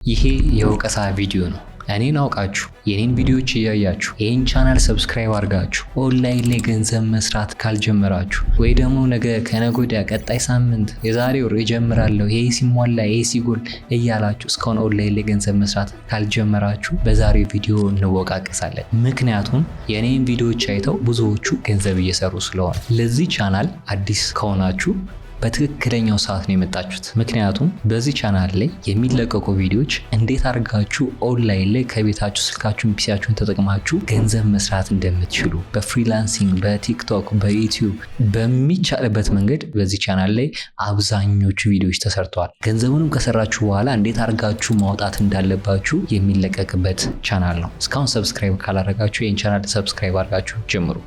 ይሄ የወቀሳ ቪዲዮ ነው። እኔን አውቃችሁ የኔን ቪዲዮዎች እያያችሁ ይሄን ቻናል ሰብስክራይብ አድርጋችሁ ኦንላይን ላይ ገንዘብ መስራት ካልጀመራችሁ ወይ ደግሞ ነገ ከነገ ወዲያ ቀጣይ ሳምንት የዛሬ ወር እጀምራለሁ ይሄ ሲሟላ ይሄ ሲጎል እያላችሁ እስካሁን ኦንላይን ላይ ገንዘብ መስራት ካልጀመራችሁ በዛሬው ቪዲዮ እንወቃቀሳለን። ምክንያቱም የኔን ቪዲዮዎች አይተው ብዙዎቹ ገንዘብ እየሰሩ ስለሆነ ለዚህ ቻናል አዲስ ከሆናችሁ በትክክለኛው ሰዓት ነው የመጣችሁት። ምክንያቱም በዚህ ቻናል ላይ የሚለቀቁ ቪዲዮዎች እንዴት አድርጋችሁ ኦንላይን ላይ ከቤታችሁ ስልካችሁን ፒሲያችሁን ተጠቅማችሁ ገንዘብ መስራት እንደምትችሉ በፍሪላንሲንግ፣ በቲክቶክ፣ በዩቲዩብ በሚቻልበት መንገድ በዚህ ቻናል ላይ አብዛኞቹ ቪዲዮዎች ተሰርተዋል። ገንዘቡንም ከሰራችሁ በኋላ እንዴት አድርጋችሁ ማውጣት እንዳለባችሁ የሚለቀቅበት ቻናል ነው። እስካሁን ሰብስክራይብ ካላደረጋችሁ ይህን ቻናል ሰብስክራይብ አድርጋችሁ ጀምሩ።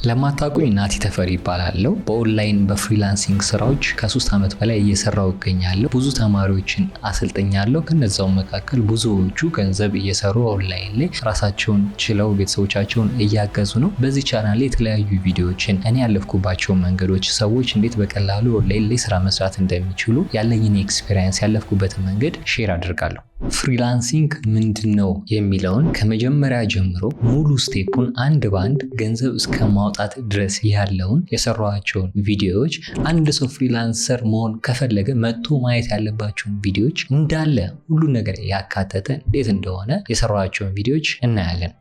ለማታውቁኝ ናቲ ተፈሪ ይባላለሁ። በኦንላይን በፍሪላንሲንግ ስራዎች ከ3 ዓመት በላይ እየሰራው እገኛለሁ። ብዙ ተማሪዎችን አሰልጥኛለሁ። ከነዛው መካከል ብዙዎቹ ገንዘብ እየሰሩ ኦንላይን ላይ ራሳቸውን ችለው ቤተሰቦቻቸውን እያገዙ ነው። በዚህ ቻናል ላይ የተለያዩ ቪዲዮዎችን እኔ ያለፍኩባቸው መንገዶች፣ ሰዎች እንዴት በቀላሉ ኦንላይን ላይ ስራ መስራት እንደሚችሉ ያለኝን ኤክስፒሪየንስ ያለፍኩበትን መንገድ ሼር አድርጋለሁ። ፍሪላንሲንግ ምንድነው የሚለውን ከመጀመሪያ ጀምሮ ሙሉ ስቴፑን አንድ ባንድ ገንዘብ እስከ ማውጣት ድረስ ያለውን የሰራኋቸውን ቪዲዮዎች አንድ ሰው ፍሪላንሰር መሆን ከፈለገ መጥቶ ማየት ያለባቸውን ቪዲዮዎች እንዳለ ሁሉ ነገር ያካተተ እንዴት እንደሆነ የሰራኋቸውን ቪዲዮዎች እናያለን።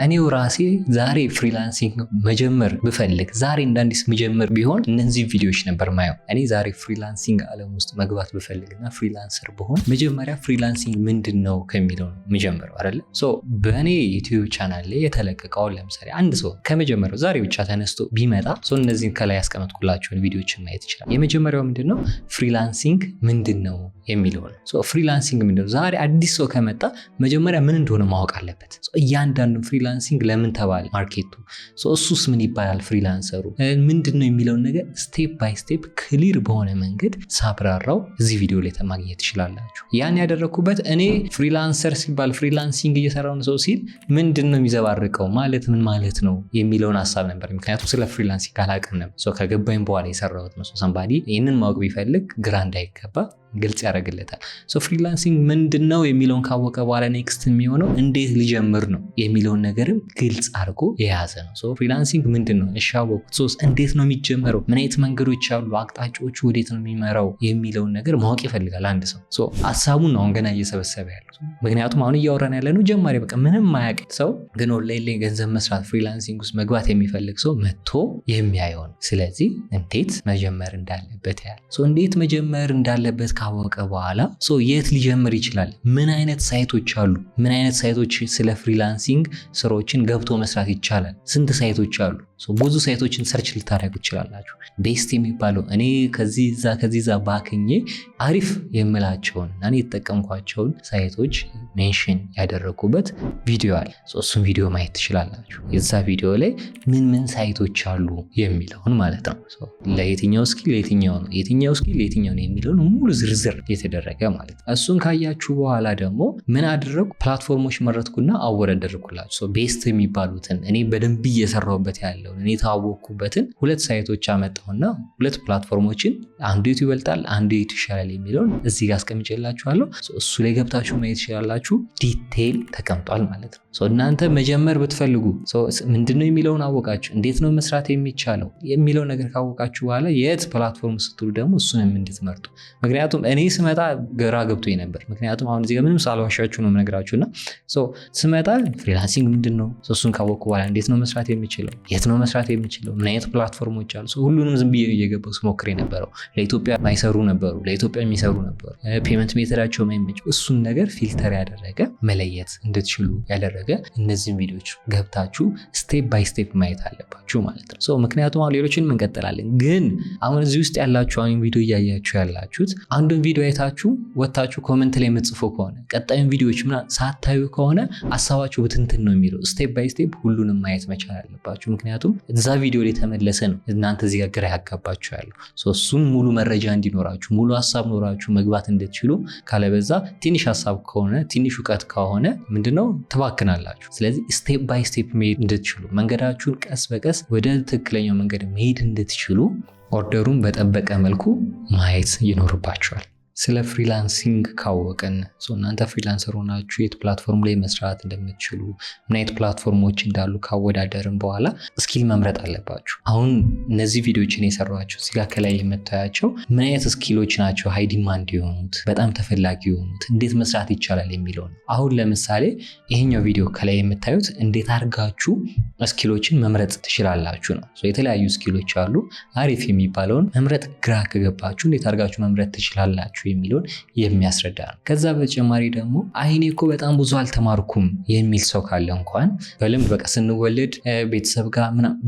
እኔው ራሴ ዛሬ ፍሪላንሲንግ መጀመር ብፈልግ ዛሬ እንዳንዲስ መጀመር ቢሆን እነዚህ ቪዲዮዎች ነበር ማየው። እኔ ዛሬ ፍሪላንሲንግ ዓለም ውስጥ መግባት ብፈልግና ፍሪላንሰር ብሆን መጀመሪያ ፍሪላንሲንግ ምንድነው ከሚለው ነው የሚጀምረው አይደለ? በእኔ ዩቲዩብ ቻናል ላይ የተለቀቀውን ለምሳሌ አንድ ሰው ከመጀመሪያው ዛሬ ብቻ ተነስቶ ቢመጣ እነዚህን ከላይ ያስቀመጥኩላችሁን ቪዲዮዎችን ማየት ይችላል። የመጀመሪያው ምንድነው ፍሪላንሲንግ ምንድነው የሚለው ነው። ፍሪላንሲንግ ምንድነው? ዛሬ አዲስ ሰው ከመጣ መጀመሪያ ምን እንደሆነ ማወቅ አለበት። እያንዳንዱ ፍሪላንሲንግ ለምን ተባለ፣ ማርኬቱ፣ እሱስ ምን ይባላል፣ ፍሪላንሰሩ ምንድነው የሚለውን ነገር ስቴፕ ባይ ስቴፕ ክሊር በሆነ መንገድ ሳብራራው እዚህ ቪዲዮ ላይ ማግኘት ትችላላችሁ። ያን ያደረኩበት እኔ ፍሪላንሰር ሲባል ፍሪላንሲንግ እየሰራው ነው ሰው ሲል ምንድነው የሚዘባርቀው ማለት ምን ማለት ነው የሚለውን ሐሳብ ነበር። ምክንያቱም ስለ ፍሪላንሲንግ አላውቅም ነበር። ከገባኝ በኋላ የሰራሁት ነው። ሰምባዲ ይህንን ማወቅ ቢፈልግ ግራ እንዳይገባ ግልጽ ያደርግለታል። ፍሪላንሲንግ ምንድነው የሚለውን ካወቀ በኋላ ኔክስት የሚሆነው እንዴት ሊጀምር ነው የሚለውን ነገርም ግልጽ አድርጎ የያዘ ነው። ፍሪላንሲንግ ምንድነው? እሺ አወኩት። እንዴት ነው የሚጀምረው? ምን አይነት መንገዶች አሉ? አቅጣጫዎቹ ወዴት ነው የሚመራው የሚለውን ነገር ማወቅ ይፈልጋል አንድ ሰው። ሐሳቡን ነው ገና እየሰበሰበ ያለው። ምክንያቱም አሁን እያወራን ያለ ነው ጀማሪ፣ በቃ ምንም ማያውቅ ሰው ግን ኦንላይን ላይ ገንዘብ መስራት ፍሪላንሲንግ ውስጥ መግባት የሚፈልግ ሰው መጥቶ የሚያየው ነው። ስለዚህ እንዴት መጀመር እንዳለበት ያለ እንዴት መጀመር እንዳለበት ካወቀ በኋላ የት ሊጀምር ይችላል? ምን አይነት ሳይቶች አሉ? ምን አይነት ሳይቶች ስለ ፍሪላንሲንግ ስራዎችን ገብቶ መስራት ይቻላል? ስንት ሳይቶች አሉ? ብዙ ሳይቶችን ሰርች ልታደርጉ ትችላላችሁ። ቤስት የሚባለው እኔ ከዚህ ዛ ባክኜ አሪፍ የምላቸውን እኔ የተጠቀምኳቸውን ሳይቶች ሜንሽን ያደረኩበት ቪዲዮ አለ። እሱን ቪዲዮ ማየት ትችላላችሁ። የዛ ቪዲዮ ላይ ምን ሳይቶች አሉ የሚለውን ማለት ነው። ለየትኛው ስኪል የትኛው ነው፣ የትኛው ስኪል የትኛው ነው የሚለውን ሙሉ ዝርዝር የተደረገ ማለት ነው። እሱን ካያችሁ በኋላ ደግሞ ምን አደረኩ? ፕላትፎርሞች መረጥኩና አወዳደርኩላችሁ። ቤስት የሚባሉትን እኔ በደንብ እየሰራሁበት ያለ እኔ ታወቅኩበትን 2 ሳይቶች አመጣውና 2 ፕላትፎርሞችን አንዱ የቱ ይበልጣል አንዱ የቱ ይሻላል የሚለውን እዚህ ጋር አስቀምጬላችኋለሁ። እሱ ላይ ገብታችሁ ማየት ትችላላችሁ። ዲቴይል ተቀምጧል ማለት ነው። እናንተ መጀመር ብትፈልጉ ምንድነው የሚለውን አወቃችሁ፣ እንዴት ነው መስራት የሚቻለው የሚለው ነገር ካወቃችሁ በኋላ የት ፕላትፎርም ስትሉ ደግሞ እሱንም እንድትመርጡ። ምክንያቱም እኔ ስመጣ ግራ ገብቶኝ ነበር። ምክንያቱም አሁን እዚህ ጋር ምንም ሳልዋሻችሁ ነው የምነግራችሁና ስመጣ ፍሪላንሲንግ ምንድነው እሱን ካወቅኩ በኋላ እንዴት ነው መስራት የሚችለው፣ የት ነው መስራት የሚችለው፣ ምን አይነት ፕላትፎርሞች አሉ፣ ሁሉንም ዝም ብዬ እየገባሁ ስሞክር የነበረው ለኢትዮጵያ ማይሰሩ ነበሩ፣ ለኢትዮጵያ የሚሰሩ ነበሩ፣ ፔመንት ሜተዳቸው ማይመች፣ እሱን ነገር ፊልተር ያደረገ መለየት እንድትችሉ ያደረገ እነዚህን ቪዲዮዎች ገብታችሁ ስቴፕ ባይ ስቴፕ ማየት አለባችሁ ማለት ነው። ምክንያቱም አሁን ሌሎችን እንቀጥላለን፣ ግን አሁን እዚህ ውስጥ ያላችሁ አሁን ቪዲዮ እያያችሁ ያላችሁት አንዱን ቪዲዮ አይታችሁ ወታችሁ ኮሜንት ላይ የምትጽፉ ከሆነ ቀጣዩን ቪዲዮዎች ሳታዩ ከሆነ ሐሳባችሁ ብትንትን ነው የሚለው። ስቴፕ ባይ ስቴፕ ሁሉንም ማየት መቻል አለባችሁ። ምክንያቱም እዛ ቪዲዮ ላይ ተመለሰ ነው እናንተ እዚህ ጋር ግራ ያጋባችሁ ያለው። እሱን ሙሉ መረጃ እንዲኖራችሁ ሙሉ ሐሳብ ኖራችሁ መግባት እንድትችሉ፣ ካለበዛ ትንሽ ሐሳብ ከሆነ ትንሽ ዕውቀት ከሆነ ምንድነው ትባክናላችሁ። ስለዚህ ስቴፕ ባይ ስቴፕ መሄድ እንድትችሉ፣ መንገዳችሁን ቀስ በቀስ ወደ ትክክለኛው መንገድ መሄድ እንድትችሉ ኦርደሩን በጠበቀ መልኩ ማየት ይኖርባችኋል። ስለ ፍሪላንሲንግ ካወቅን እናንተ ፍሪላንሰር ሆናችሁ የት ፕላትፎርም ላይ መስራት እንደምትችሉ ምን አይነት ፕላትፎርሞች እንዳሉ ካወዳደርን በኋላ ስኪል መምረጥ አለባችሁ። አሁን እነዚህ ቪዲዮዎችን የሰራኋቸው እዚህ ጋር ከላይ የምታያቸው ምን አይነት ስኪሎች ናቸው ሃይ ዲማንድ የሆኑት በጣም ተፈላጊ የሆኑት እንዴት መስራት ይቻላል የሚለው ነው። አሁን ለምሳሌ ይሄኛው ቪዲዮ ከላይ የምታዩት እንዴት አድርጋችሁ ስኪሎችን መምረጥ ትችላላችሁ ነው። የተለያዩ ስኪሎች አሉ። አሪፍ የሚባለውን መምረጥ ግራ ከገባችሁ እንዴት አድርጋችሁ መምረጥ ትችላላችሁ የሚለውን የሚያስረዳ ነው። ከዛ በተጨማሪ ደግሞ አይኔ እኮ በጣም ብዙ አልተማርኩም የሚል ሰው ካለ እንኳን በልምድ በቃ ስንወለድ ቤተሰብ ጋር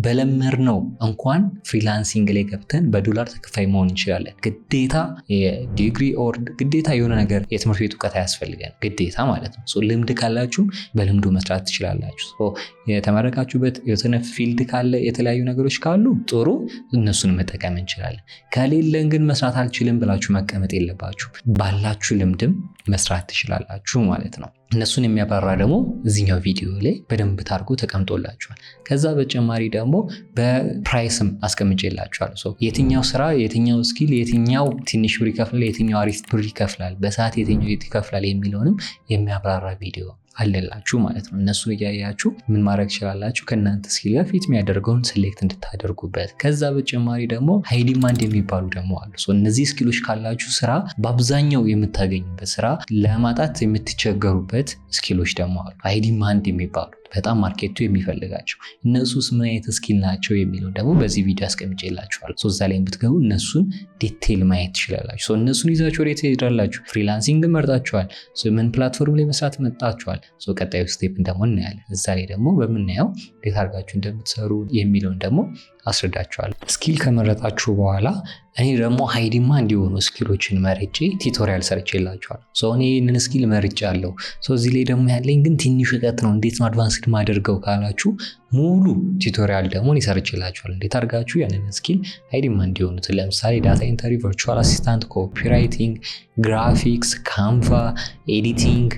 በለመር ነው እንኳን ፍሪላንሲንግ ላይ ገብተን በዶላር ተከፋይ መሆን እንችላለን። ግዴታ የዲግሪ ኦር ግዴታ የሆነ ነገር የትምህርት ቤት እውቀት አያስፈልገን ግዴታ ማለት ነው። ልምድ ካላችሁም በልምዱ መስራት ትችላላችሁ። የተመረቃችሁበት የሆነ ፊልድ ካለ የተለያዩ ነገሮች ካሉ ጥሩ እነሱን መጠቀም እንችላለን። ከሌለን ግን መስራት አልችልም ብላችሁ መቀመጥ የለባችሁ። ባላችሁ ልምድም መስራት ትችላላችሁ ማለት ነው። እነሱን የሚያብራራ ደግሞ እዚህኛው ቪዲዮ ላይ በደንብ ታርጎ ተቀምጦላችኋል። ከዛ በተጨማሪ ደግሞ በፕራይስም አስቀምጬላችኋል። የትኛው ስራ የትኛው ስኪል የትኛው ትንሽ ብር ይከፍላል የትኛው አሪፍ ብር ይከፍላል በሰዓት የትኛው ይከፍላል የሚለውንም የሚያብራራ ቪዲዮ አለላችሁ ማለት ነው። እነሱን እያያችሁ ምን ማድረግ ትችላላችሁ ከእናንተ ስኪል ጋር ፊት የሚያደርገውን ሴሌክት እንድታደርጉበት። ከዛ በተጨማሪ ደግሞ ሃይ ዲማንድ የሚባሉ ደግሞ አሉ። እነዚህ ስኪሎች ካላችሁ ስራ በአብዛኛው የምታገኙበት ስራ ለማጣት የምትቸገሩበት ስኪሎች ደግሞ አሉ። ሃይ ዲማንድ የሚባሉ በጣም ማርኬቱ የሚፈልጋቸው እነሱስ ምን አይነት ስኪል ናቸው የሚለው ደግሞ በዚህ ቪዲዮ አስቀምጬላችኋል። እዛ ላይ ብትገቡ እነሱን ዲቴይል ማየት ትችላላችሁ። እነሱን ይዛችሁ ወዴት ትሄዳላችሁ? ፍሪላንሲንግ መርጣችኋል። ምን ፕላትፎርም ላይ መስራት መጣችኋል። ቀጣዩ ስቴፕ ደግሞ እናያለን። እዛ ላይ ደግሞ በምናየው እንዴት አድርጋችሁ እንደምትሰሩ የሚለውን ደግሞ አስረዳችኋል። ስኪል ከመረጣችሁ በኋላ እኔ ደግሞ ሃይ ዲማንድ የሆኑ ስኪሎችን መርጬ ቲቶሪያል ሰርቼላችኋል። እኔ ይህንን ስኪል መርጫለሁ። እዚህ ላይ ደግሞ ያለኝ ግን ትንሽ እውቀት ነው እንዴት ነው አድቫንስድ ማደርገው ካላችሁ ሙሉ ቲቶሪያል ደግሞ እኔ ሰርቼላችኋል። እንዴት አድርጋችሁ ያንን ስኪል ሃይ ዲማንድ የሆኑትን ለምሳሌ ዳታ ኢንተሪ፣ ቨርቹዋል አሲስታንት፣ ኮፒራይቲንግ፣ ግራፊክስ፣ ካንቫ፣ ኤዲቲንግ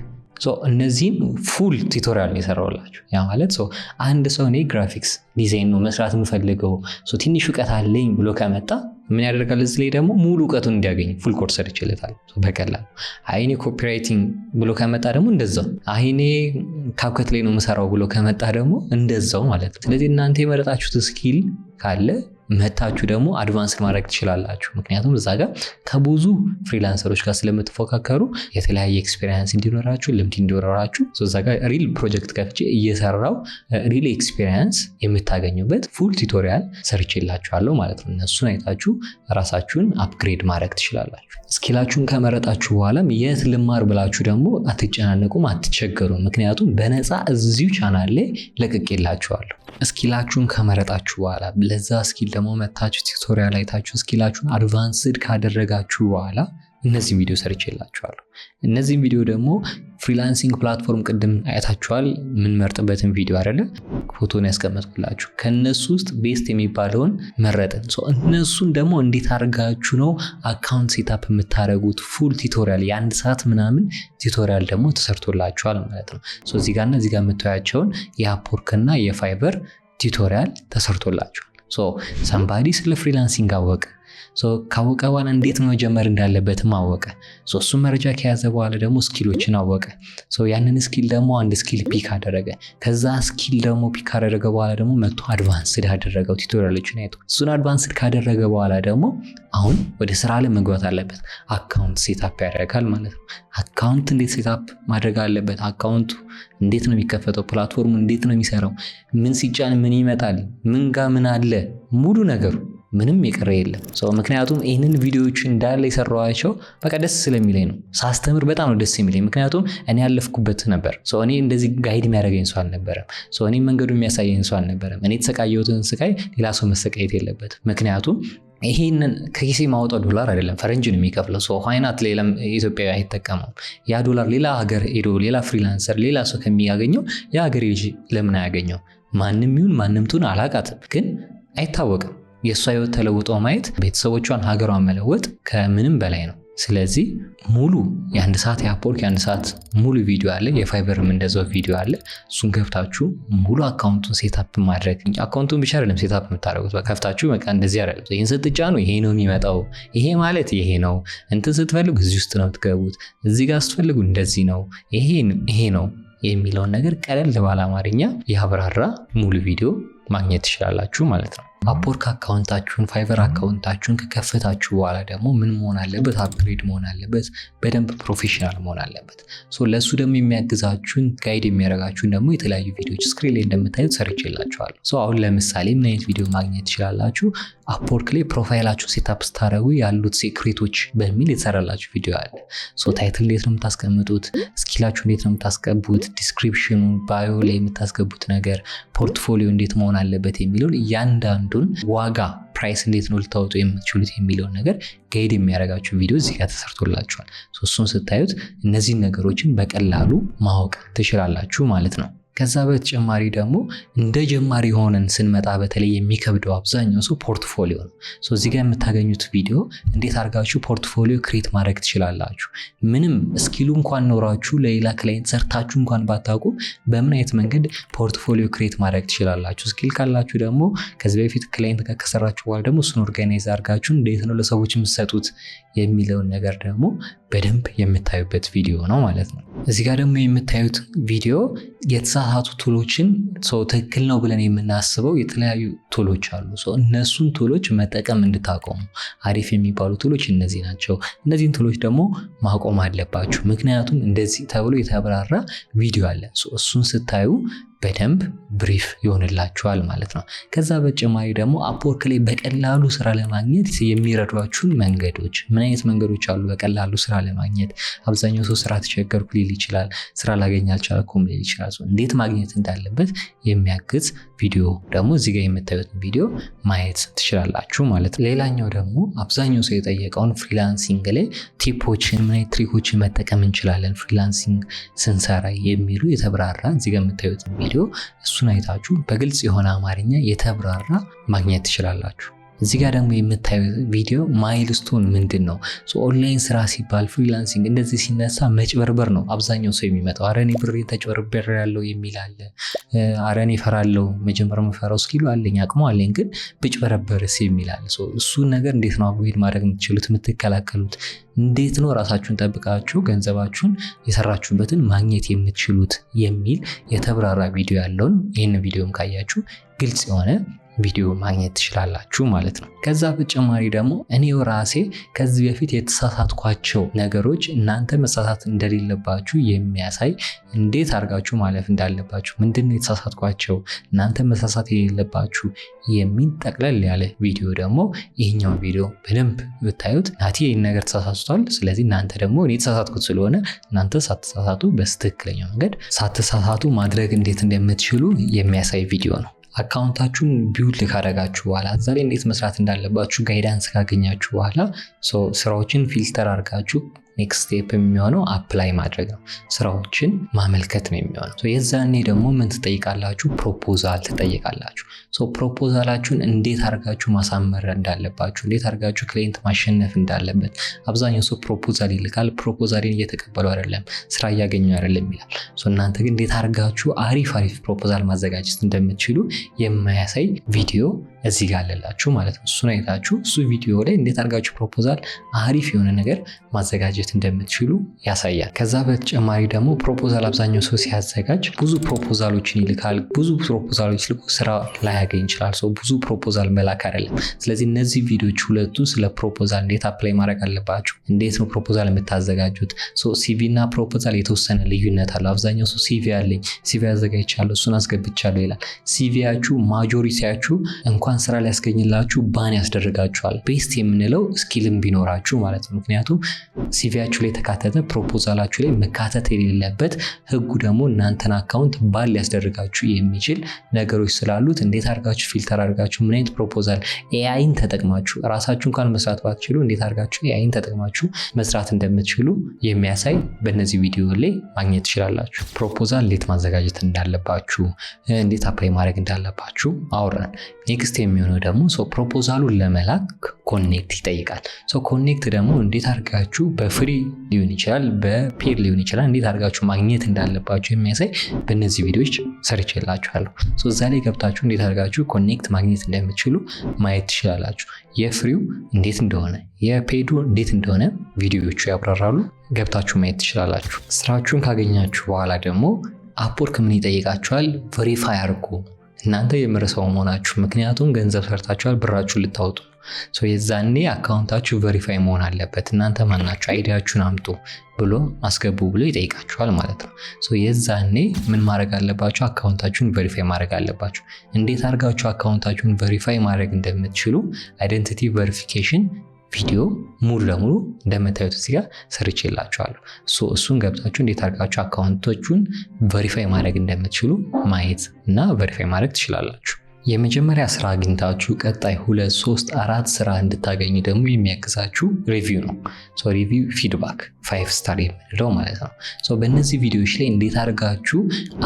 እነዚህም ፉል ቲቶሪያል የሰራውላችሁ። ያ ማለት አንድ ሰው እኔ ግራፊክስ ዲዛይን ነው መስራት የምፈልገው ትንሽ እውቀት አለኝ ብሎ ከመጣ ምን ያደርጋል? እዚህ ላይ ደግሞ ሙሉ እውቀቱን እንዲያገኝ ፉል ኮርስ ሰርቼለታል በቀላሉ። አይኔ ኮፒራይቲንግ ብሎ ከመጣ ደግሞ እንደዛው፣ አይኔ ካፕከት ላይ ነው የምሰራው ብሎ ከመጣ ደግሞ እንደዛው ማለት ነው። ስለዚህ እናንተ የመረጣችሁት ስኪል ካለ መታችሁ ደግሞ አድቫንስ ማድረግ ትችላላችሁ። ምክንያቱም እዛ ጋር ከብዙ ፍሪላንሰሮች ጋር ስለምትፎካከሩ የተለያየ ኤክስፔሪየንስ እንዲኖራችሁ ልምድ እንዲኖራችሁ እዛ ጋር ሪል ፕሮጀክት ከፍቼ እየሰራው ሪል ኤክስፔሪየንስ የምታገኙበት ፉል ቱቶሪያል ሰርቼላችኋለሁ ማለት ነው። እነሱን አይታችሁ ራሳችሁን አፕግሬድ ማድረግ ትችላላችሁ። ስኪላችሁን ከመረጣችሁ በኋላም የት ልማር ብላችሁ ደግሞ አትጨናነቁም፣ አትቸገሩም። ምክንያቱም በነፃ እዚሁ ቻናል ላይ ለቅቄላችኋለሁ። ስኪላችሁን ከመረጣችሁ በኋላ ለዛ ስኪል ደግሞ መታችሁ ቱቶሪያል አይታችሁ ስኪላችሁን አድቫንስድ ካደረጋችሁ በኋላ እነዚህ ቪዲዮ ሰርቼላችኋለሁ። እነዚህ ቪዲዮ ደግሞ ፍሪላንሲንግ ፕላትፎርም ቅድም አይታችኋል ምን መርጥበትን ቪዲዮ አይደለ ፎቶን ያስቀመጥኩላችሁ። ከነሱ ውስጥ ቤስት የሚባለውን መረጥን። እነሱን ደግሞ እንዴት አድርጋችሁ ነው አካውንት ሴታፕ የምታደርጉት ፉል ቱቶሪያል የአንድ ሰዓት ምናምን ቱቶሪያል ደግሞ ተሰርቶላችኋል ማለት ነው። እዚህ ጋርና እዚህ ጋር የምታያቸውን የአፕወርክ እና የፋይበር ቱቶሪያል ተሰርቶላችኋል። ሰምባዲ ስለ ፍሪላንሲንግ አወቀ። ካወቀ በኋላ እንዴት ነው መጀመር እንዳለበትም አወቀ። እሱን መረጃ ከያዘ በኋላ ደግሞ ስኪሎችን አወቀ። ያንን ስኪል ደግሞ አንድ ስኪል ፒክ አደረገ። ከዛ ስኪል ደግሞ ፒክ ካደረገ በኋላ ደግሞ መጥቶ አድቫንስድ አደረገው ቱቶሪያሎችን አይቶ። እሱን አድቫንስድ ካደረገ በኋላ ደግሞ አሁን ወደ ስራ ላይ መግባት አለበት። አካውንት ሴታፕ ያደርጋል ማለት ነው። አካውንት እንዴት ሴታፕ ማድረግ አለበት? አካውንቱ እንዴት ነው የሚከፈተው? ፕላትፎርሙ እንዴት ነው የሚሰራው? ምን ሲጫን ምን ይመጣል? ምን ጋር ምን አለ? ሙሉ ነገሩ ምንም የቀረ የለም። ምክንያቱም ይህንን ቪዲዮዎች እንዳለ የሰራኋቸው በቃ ደስ ስለሚለኝ ነው። ሳስተምር በጣም ነው ደስ የሚለኝ። ምክንያቱም እኔ ያለፍኩበት ነበር። እኔ እንደዚህ ጋይድ የሚያደርገኝ ሰው አልነበረም። እኔ መንገዱ የሚያሳየኝ ሰው አልነበረም። እኔ የተሰቃየሁትን ስቃይ ሌላ ሰው መሰቃየት የለበትም። ምክንያቱም ይሄንን ከኪሴ ማውጣው ዶላር አይደለም ፈረንጅ ነው የሚከፍለው። ዋይናት ሌላም ኢትዮጵያዊ አይጠቀመውም። ያ ዶላር ሌላ ሀገር ሄዶ ሌላ ፍሪላንሰር ሌላ ሰው ከሚያገኘው የሀገር ልጅ ለምን አያገኘው? ማንም ይሁን ማንም ትሁን አላቃትም፣ ግን አይታወቅም። የእሷ ህይወት ተለውጦ ማየት ቤተሰቦቿን ሀገሯን መለወጥ ከምንም በላይ ነው። ስለዚህ ሙሉ የአንድ ሰዓት የአፕወርክ የአንድ ሰዓት ሙሉ ቪዲዮ አለ። የፋይበርም እንደዛው ቪዲዮ አለ። እሱን ገብታችሁ ሙሉ አካውንቱን ሴታፕ ማድረግ አካውንቱን ብቻ አይደለም ሴታፕ የምታደርጉት ከፍታችሁ በቃ እንደዚህ አይደለም። ይሄን ስትጫኑ ይሄ ነው የሚመጣው፣ ይሄ ማለት ይሄ ነው፣ እንትን ስትፈልጉ እዚህ ውስጥ ነው የምትገቡት፣ እዚህ ጋር ስትፈልጉ እንደዚህ ነው፣ ይሄ ነው የሚለውን ነገር ቀለል ባለ አማርኛ ያብራራ ሙሉ ቪዲዮ ማግኘት ትችላላችሁ ማለት ነው። አፕወርክ አካውንታችሁን ፋይበር አካውንታችሁን ከከፈታችሁ በኋላ ደግሞ ምን መሆን አለበት? አፕግሬድ መሆን አለበት። በደንብ ፕሮፌሽናል መሆን አለበት። ለሱ ደግሞ የሚያግዛችሁን ጋይድ የሚያደርጋችሁን ደግሞ የተለያዩ ቪዲዮዎች ስክሪን ላይ እንደምታዩት ሰርቼላችኋለሁ። አሁን ለምሳሌ ምን አይነት ቪዲዮ ማግኘት ትችላላችሁ? አፕወርክ ላይ ፕሮፋይላችሁን ሴታፕ ስታደርጉ ያሉት ሴክሬቶች በሚል የተሰራላችሁ ቪዲዮ አለ። ታይትል እንዴት ነው የምታስቀምጡት? ስኪላችሁ እንዴት ነው የምታስገቡት? ዲስክሪፕሽኑ ባዮ ላይ የምታስገቡት ነገር፣ ፖርትፎሊዮ እንዴት መሆን አለበት የሚለውን እያንዳንዱን ዋጋ ፕራይስ እንዴት ነው ልታወጡ የምትችሉት የሚለውን ነገር ጋይድ የሚያደርጋችሁ ቪዲዮ እዚህ ጋር ተሰርቶላችኋል። እሱን ስታዩት እነዚህን ነገሮችን በቀላሉ ማወቅ ትችላላችሁ ማለት ነው። ከዛ በተጨማሪ ደግሞ እንደ ጀማሪ ሆነን ስንመጣ በተለይ የሚከብደው አብዛኛው ሰው ፖርትፎሊዮ ነው። እዚህ ጋር የምታገኙት ቪዲዮ እንዴት አድርጋችሁ ፖርትፎሊዮ ክሬት ማድረግ ትችላላችሁ። ምንም ስኪሉ እንኳን ኖራችሁ ለሌላ ክላይንት ሰርታችሁ እንኳን ባታውቁ በምን አይነት መንገድ ፖርትፎሊዮ ክሬት ማድረግ ትችላላችሁ። ስኪል ካላችሁ ደግሞ ከዚህ በፊት ክላይንት ጋር ከሰራችሁ በኋላ ደግሞ እሱን ኦርጋናይዝ አድርጋችሁ እንዴት ነው ለሰዎች የምትሰጡት የሚለውን ነገር ደግሞ በደንብ የምታዩበት ቪዲዮ ነው ማለት ነው። እዚህ ጋር ደግሞ የምታዩት ቪዲዮ የተሳሳቱ ቱሎችን ትክክል ነው ብለን የምናስበው የተለያዩ ቱሎች አሉ። እነሱን ቱሎች መጠቀም እንድታቆሙ አሪፍ የሚባሉ ቱሎች እነዚህ ናቸው። እነዚህን ቱሎች ደግሞ ማቆም አለባችሁ። ምክንያቱም እንደዚህ ተብሎ የተብራራ ቪዲዮ አለ። እሱን ስታዩ በደንብ ብሪፍ ይሆንላችኋል ማለት ነው። ከዛ በተጨማሪ ደግሞ አፕወርክ ላይ በቀላሉ ስራ ለማግኘት የሚረዷችሁን መንገዶች፣ ምን አይነት መንገዶች አሉ በቀላሉ ስራ ለማግኘት? አብዛኛው ሰው ስራ ተቸገርኩ ሊል ይችላል፣ ስራ ላገኝ አልቻልኩም ሊል ይችላል። እንዴት ማግኘት እንዳለበት የሚያግዝ ቪዲዮ ደግሞ እዚህ ጋር የምታዩት ቪዲዮ ማየት ትችላላችሁ ማለት ነው። ሌላኛው ደግሞ አብዛኛው ሰው የጠየቀውን ፍሪላንሲንግ ላይ ቲፖችን፣ ምን አይነት ትሪኮችን መጠቀም እንችላለን ፍሪላንሲንግ ስንሰራ የሚሉ የተብራራ እዚህ ጋር የምታዩት ቪዲዮ እሱን አይታችሁ በግልጽ የሆነ አማርኛ የተብራራ ማግኘት ትችላላችሁ። እዚህ ጋር ደግሞ የምታዩት ቪዲዮ ማይልስቶን ምንድን ነው? ኦንላይን ስራ ሲባል ፍሪላንሲንግ እንደዚህ ሲነሳ መጭበርበር ነው አብዛኛው ሰው የሚመጣው። አረኔ ብሬን ተጭበርበር ያለው የሚል አለ። አረኔ ፈራለው፣ መጀመር መፈራው ስኪሉ አለኝ አቅሙ አለኝ ግን ብጭበረበርስ የሚል አለ። እሱን ነገር እንዴት ነው አቮይድ ማድረግ የምትችሉት የምትከላከሉት? እንዴት ነው ራሳችሁን ጠብቃችሁ ገንዘባችሁን የሰራችሁበትን ማግኘት የምትችሉት የሚል የተብራራ ቪዲዮ ያለውን ይህን ቪዲዮም ካያችሁ ግልጽ የሆነ ቪዲዮ ማግኘት ትችላላችሁ ማለት ነው። ከዛ በተጨማሪ ደግሞ እኔው ራሴ ከዚህ በፊት የተሳሳትኳቸው ነገሮች እናንተ መሳሳት እንደሌለባችሁ የሚያሳይ እንዴት አድርጋችሁ ማለፍ እንዳለባችሁ፣ ምንድነው የተሳሳትኳቸው እናንተ መሳሳት የሌለባችሁ የሚል ጠቅለል ያለ ቪዲዮ ደግሞ ይህኛው ቪዲዮ በደንብ ብታዩት ናቲ ይህን ነገር ተሳሳቷል፣ ስለዚህ እናንተ ደግሞ እኔ የተሳሳትኩት ስለሆነ እናንተ ሳትሳሳቱ በትክክለኛው መንገድ ሳትሳሳቱ ማድረግ እንዴት እንደምትችሉ የሚያሳይ ቪዲዮ ነው። አካውንታችሁን ቢውልድ ካደረጋችሁ በኋላ እዛ ላይ እንዴት መስራት እንዳለባችሁ ጋይዳንስ ካገኛችሁ በኋላ ስራዎችን ፊልተር አድርጋችሁ ኔክስት ስቴፕ የሚሆነው አፕላይ ማድረግ ነው። ስራዎችን ማመልከት ነው የሚሆነው። የዛኔ ደግሞ ምን ትጠይቃላችሁ? ፕሮፖዛል ትጠይቃላችሁ። ፕሮፖዛላችሁን እንዴት አድርጋችሁ ማሳመር እንዳለባችሁ፣ እንዴት አድርጋችሁ ክላይንት ማሸነፍ እንዳለበት። አብዛኛው ሰው ፕሮፖዛል ይልካል፣ ፕሮፖዛልን እየተቀበሉ አይደለም፣ ስራ እያገኙ አይደለም ይላል። እናንተ ግን እንዴት አድርጋችሁ አሪፍ ፕሮፖዛል ማዘጋጀት እንደምትችሉ የሚያሳይ ቪዲዮ እዚህ ጋር አለላችሁ ማለት ነው። እሱን አይታችሁ እሱ ቪዲዮ ላይ እንዴት አድርጋችሁ ፕሮፖዛል አሪፍ የሆነ ነገር ማዘጋጀት እንደምትችሉ ያሳያል። ከዛ በተጨማሪ ደግሞ ፕሮፖዛል አብዛኛው ሰው ሲያዘጋጅ ብዙ ፕሮፖዛሎችን ይልካል። ብዙ ፕሮፖዛሎች ልኮ ስራ ላያገኝ ይችላል። ብዙ ፕሮፖዛል መላክ አይደለም። ስለዚህ እነዚህ ቪዲዮዎች ሁለቱ ስለ ፕሮፖዛል እንዴት አፕላይ ማድረግ አለባችሁ፣ እንዴት ነው ፕሮፖዛል የምታዘጋጁት። ሲቪ እና ፕሮፖዛል የተወሰነ ልዩነት አለው። አብዛኛው ሰው ሲቪ አለኝ፣ ሲቪ አዘጋጅቻለሁ፣ እሱን አስገብቻለሁ ይላል። ሲቪያችሁ ማጆሪቲያችሁ እንኳን ስራ ሊያስገኝላችሁ ባን ያስደርጋችኋል። ቤስት የምንለው ስኪልም ቢኖራችሁ ማለት ነው። ምክንያቱም ሲቪያችሁ ላይ የተካተተ ፕሮፖዛላችሁ ላይ መካተት የሌለበት ህጉ ደግሞ እናንተን አካውንት ባን ሊያስደርጋችሁ የሚችል ነገሮች ስላሉት እንዴት አድርጋችሁ ፊልተር አድርጋችሁ ምን አይነት ፕሮፖዛል ኤአይን ተጠቅማችሁ ራሳችሁ እንኳን መስራት ባትችሉ እንዴት አድርጋችሁ ኤአይን ተጠቅማችሁ መስራት እንደምትችሉ የሚያሳይ በእነዚህ ቪዲዮ ላይ ማግኘት ትችላላችሁ። ትችላላችሁ። ፕሮፖዛል እንዴት ማዘጋጀት እንዳለባችሁ፣ እንዴት አፕላይ ማድረግ እንዳለባችሁ አወራን። ኔክስት የሚሆነው ደግሞ ፕሮፖዛሉን ለመላክ ኮኔክት ይጠይቃል። ኮኔክት ደግሞ እንዴት አድርጋችሁ በፍሪ ሊሆን ይችላል፣ በፔድ ሊሆን ይችላል፣ እንዴት አድርጋችሁ ማግኘት እንዳለባችሁ የሚያሳይ በእነዚህ ቪዲዮዎች ሰርቼላችኋለሁ። እዛ ላይ ገብታችሁ እንዴት አድርጋችሁ ኮኔክት ማግኘት እንደምትችሉ ማየት ትችላላችሁ። የፍሪው እንዴት እንደሆነ የፔዱ እንዴት እንደሆነ ቪዲዮዎቹ ያብራራሉ። ገብታችሁ ማየት ትችላላችሁ። ስራችሁን ካገኛችሁ በኋላ ደግሞ አፕወርክ ምን ይጠይቃችኋል? ቬሪፋይ አድርጉ እናንተ የምር ሰው መሆናችሁ። ምክንያቱም ገንዘብ ሰርታችኋል፣ ብራችሁን ልታወጡ ነው። የዛኔ አካውንታችሁ ቬሪፋይ መሆን አለበት። እናንተ ማናችሁ አይዲያችሁን አምጡ ብሎ አስገቡ ብሎ ይጠይቃችኋል ማለት ነው። የዛኔ ምን ማድረግ አለባችሁ? አካውንታችሁን ቬሪፋይ ማድረግ አለባችሁ። እንዴት አድርጋችሁ አካውንታችሁን ቬሪፋይ ማድረግ እንደምትችሉ አይደንቲቲ ቬሪፊኬሽን ቪዲዮ ሙሉ ለሙሉ እንደምታዩት እዚህ ጋር ሰርቼላችኋለሁ። እሱን ገብታችሁ እንዴት አድርጋችሁ አካውንቶቹን ቬሪፋይ ማድረግ እንደምትችሉ ማየት እና ቬሪፋይ ማድረግ ትችላላችሁ። የመጀመሪያ ስራ አግኝታችሁ ቀጣይ 2 3 4 ስራ እንድታገኙ ደግሞ የሚያግዛችሁ ሪቪው ነው። ሪቪው ፊድባክ 5 ስታር የምንለው ማለት ነው። በእነዚህ ቪዲዮዎች ላይ እንዴት አድርጋችሁ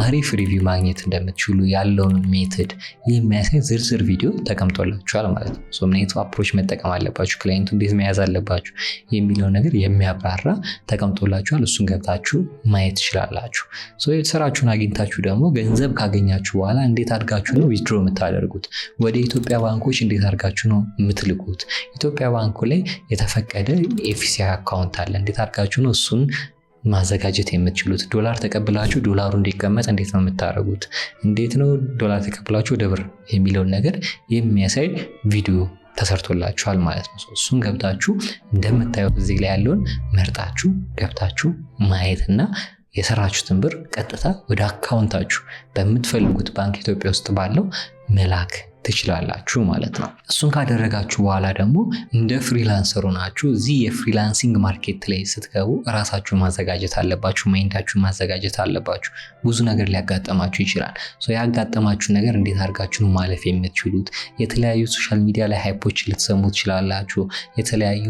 አሪፍ ሪቪው ማግኘት እንደምትችሉ ያለውን ሜትድ የሚያሳይ ዝርዝር ቪዲዮ ተቀምጦላችኋል ማለት ነው። ምን አይነት አፕሮች መጠቀም አለባችሁ፣ ክላይንቱ እንዴት መያዝ አለባችሁ የሚለውን ነገር የሚያብራራ ተቀምጦላችኋል። እሱን ገብታችሁ ማየት ትችላላችሁ። ስራችሁን አግኝታችሁ ደግሞ ገንዘብ ካገኛችሁ በኋላ እንዴት አድርጋችሁ ነው ዊዝድሮ የምታደርጉት፣ ወደ ኢትዮጵያ ባንኮች እንዴት አድርጋችሁ ነው የምትልኩት፣ ኢትዮጵያ ባንኩ ላይ የተፈቀደ ኤፍሲአይ አካውንት አለ፣ እንዴት አድርጋችሁ ነው እሱን ማዘጋጀት የምትችሉት፣ ዶላር ተቀብላችሁ ዶላሩ እንዲቀመጥ እንዴት ነው የምታደርጉት፣ እንዴት ነው ዶላር ተቀብላችሁ ወደ ብር የሚለውን ነገር የሚያሳይ ቪዲዮ ተሰርቶላችኋል ማለት ነው። እሱን ገብታችሁ እንደምታዩት እዚህ ላይ ያለውን መርጣችሁ ገብታችሁ ማየትና የሰራችሁትን ብር ቀጥታ ወደ አካውንታችሁ በምትፈልጉት ባንክ ኢትዮጵያ ውስጥ ባለው መላክ ትችላላችሁ ማለት ነው። እሱን ካደረጋችሁ በኋላ ደግሞ እንደ ፍሪላንሰሩ ናችሁ እዚህ የፍሪላንሲንግ ማርኬት ላይ ስትገቡ ራሳችሁን ማዘጋጀት አለባችሁ፣ ማይንዳችሁን ማዘጋጀት አላባችሁ። ብዙ ነገር ሊያጋጠማችሁ ይችላል። ያጋጠማችሁ ነገር እንዴት አድርጋችሁ ማለፍ የምትችሉት፣ የተለያዩ ሶሻል ሚዲያ ላይ ሃይፖች ልትሰሙ ትችላላችሁ። የተለያዩ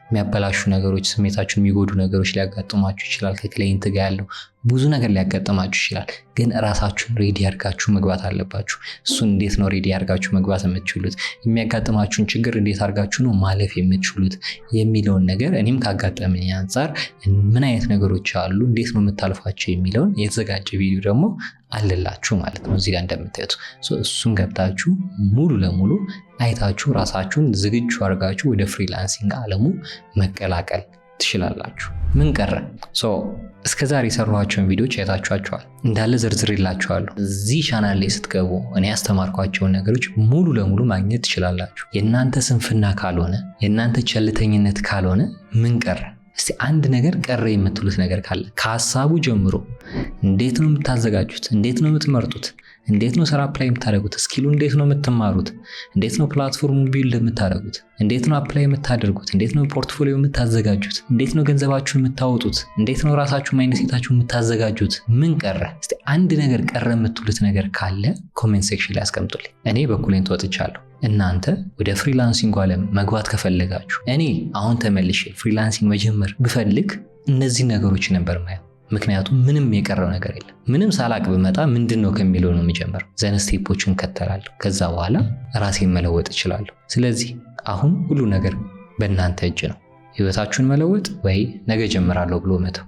የሚያበላሹ ነገሮች፣ ስሜታችሁን የሚጎዱ ነገሮች ሊያጋጥማችሁ ይችላል። ከክላይንት ጋር ያለው ብዙ ነገር ሊያጋጥማችሁ ይችላል። ግን ራሳችሁን ሬዲ አድርጋችሁ መግባት አለባችሁ። እሱን እንዴት ነው ሬዲ አድርጋችሁ መግባት የምትችሉት፣ የሚያጋጥማችሁን ችግር እንዴት አድርጋችሁ ነው ማለፍ የምትችሉት የሚለውን ነገር እኔም ካጋጠመኝ አንጻር ምን አይነት ነገሮች አሉ፣ እንዴት ነው የምታልፏቸው የሚለውን የተዘጋጀ ቪዲዮ ደግሞ አለላችሁ ማለት ነው እዚህ ጋር እንደምታዩት። እሱን ገብታችሁ ሙሉ ለሙሉ አይታችሁ ራሳችሁን ዝግጁ አድርጋችሁ ወደ ፍሪላንሲንግ ዓለሙ መቀላቀል ትችላላችሁ። ምን ቀረ? እስከዛሬ የሰራኋቸውን ቪዲዮዎች አይታችኋቸዋል፣ እንዳለ ዘርዝሬላችኋለሁ። እዚህ ቻናል ላይ ስትገቡ እኔ ያስተማርኳቸውን ነገሮች ሙሉ ለሙሉ ማግኘት ትችላላችሁ። የእናንተ ስንፍና ካልሆነ፣ የእናንተ ቸልተኝነት ካልሆነ ምን ቀረ? እስቲ አንድ ነገር ቀረ የምትሉት ነገር ካለ ከሀሳቡ ጀምሮ እንዴት ነው የምታዘጋጁት? እንዴት ነው የምትመርጡት? እንዴት ነው ስራ አፕላይ የምታደርጉት? ስኪሉ እንዴት ነው የምትማሩት? እንዴት ነው ፕላትፎርሙ ቢልድ የምታደርጉት? እንዴት ነው አፕላይ የምታደርጉት? እንዴት ነው ፖርትፎሊዮ የምታዘጋጁት? እንዴት ነው ገንዘባችሁን የምታወጡት? እንዴት ነው ራሳችሁ ማይንድሴታችሁን የምታዘጋጁት? ምን ቀረ? እስቲ አንድ ነገር ቀረ የምትሉት ነገር ካለ ኮሜንት ሴክሽን ላይ አስቀምጡልኝ። እኔ በኩሌን ተወጥቻለሁ። እናንተ ወደ ፍሪላንሲንግ ዓለም መግባት ከፈለጋችሁ እኔ አሁን ተመልሼ ፍሪላንሲንግ መጀመር ብፈልግ እነዚህ ነገሮች ነበር ማየው። ምክንያቱም ምንም የቀረው ነገር የለም። ምንም ሳላቅ ብመጣ ምንድነው ከሚለው ነው የሚጀምረው። ዘን ስቴፖችን እከተላለሁ። ከዛ በኋላ ራሴን መለወጥ እችላለሁ። ስለዚህ አሁን ሁሉ ነገር በእናንተ እጅ ነው። ህይወታችሁን መለወጥ ወይ ነገ ጀምራለሁ ብሎ መተው።